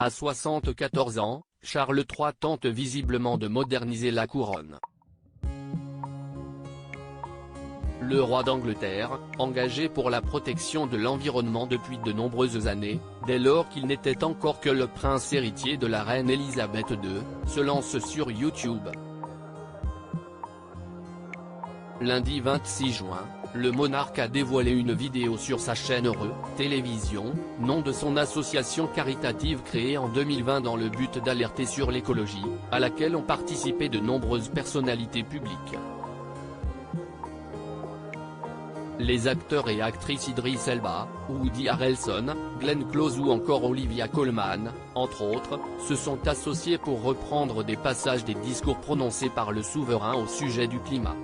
À 74 ans, Charles III tente visiblement de moderniser la couronne. Le roi d'Angleterre, engagé pour la protection de l'environnement depuis de nombreuses années, dès lors qu'il n'était encore que le prince héritier de la reine Elisabeth II, se lance sur YouTube. Lundi 26 juin, le monarque a dévoilé une vidéo sur sa chaîne Télévision, nom de son association caritative créée en 2020 dans le but d'alerter sur l'écologie, à laquelle ont participé de nombreuses personnalités publiques. Les acteurs et actrices Idris Elba, Woody Harrelson, Glenn Close ou encore Olivia Colman, entre autres, se sont associés pour reprendre des passages des discours prononcés par le souverain au sujet du climat.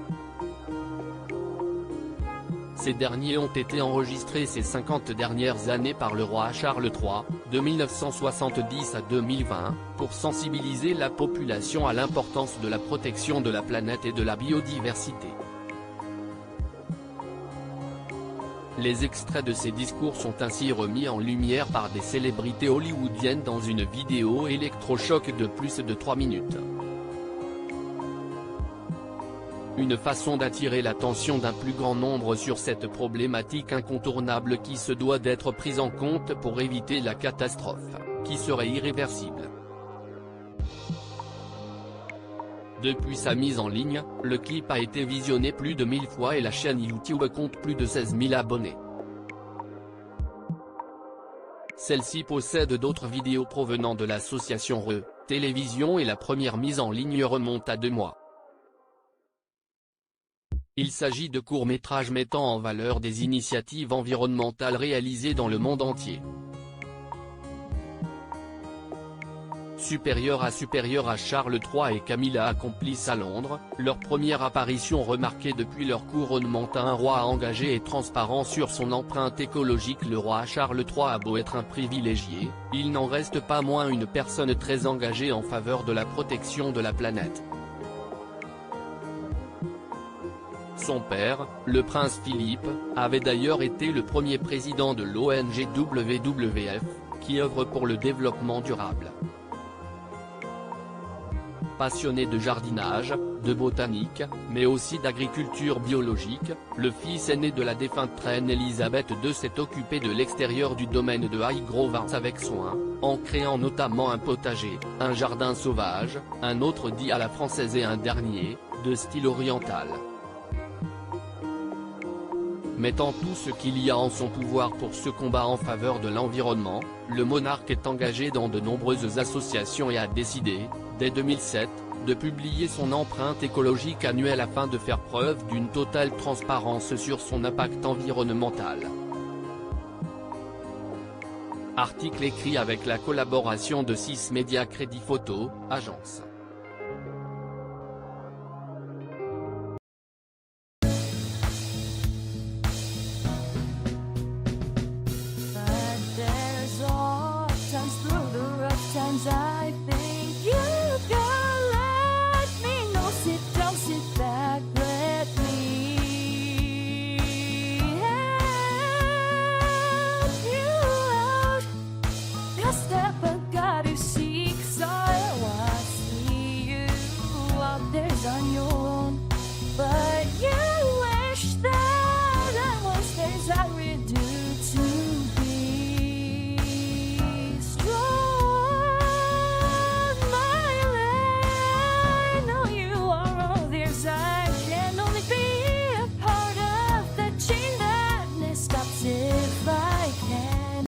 Ces derniers ont été enregistrés ces 50 dernières années par le roi Charles III, de 1970 à 2020, pour sensibiliser la population à l'importance de la protection de la planète et de la biodiversité. Les extraits de ces discours sont ainsi remis en lumière par des célébrités hollywoodiennes dans une vidéo électrochoc de plus de 3 minutes. Une façon d'attirer l'attention d'un plus grand nombre sur cette problématique incontournable qui se doit d'être prise en compte pour éviter la catastrophe, qui serait irréversible. Depuis sa mise en ligne, le clip a été visionné plus de 1000 fois et la chaîne YouTube compte plus de 16 000 abonnés. Celle-ci possède d'autres vidéos provenant de l'association Télévision et la première mise en ligne remonte à 2 mois. Il s'agit de courts-métrages mettant en valeur des initiatives environnementales réalisées dans le monde entier. Supérieur à Charles III et Camilla accomplissent à Londres, leur première apparition remarquée depuis leur couronnement à un roi engagé et transparent sur son empreinte écologique. Le roi Charles III a beau être un privilégié, il n'en reste pas moins une personne très engagée en faveur de la protection de la planète. Son père, le prince Philippe, avait d'ailleurs été le premier président de l'ONG WWF, qui œuvre pour le développement durable. Passionné de jardinage, de botanique, mais aussi d'agriculture biologique, le fils aîné de la défunte reine Elisabeth II s'est occupé de l'extérieur du domaine de Highgrove avec soin, en créant notamment un potager, un jardin sauvage, un autre dit à la française et un dernier, de style oriental. Mettant tout ce qu'il y a en son pouvoir pour ce combat en faveur de l'environnement, le monarque est engagé dans de nombreuses associations et a décidé, dès 2007, de publier son empreinte écologique annuelle afin de faire preuve d'une totale transparence sur son impact environnemental. Article écrit avec la collaboration de 6 Médias Crédit Photo, agence.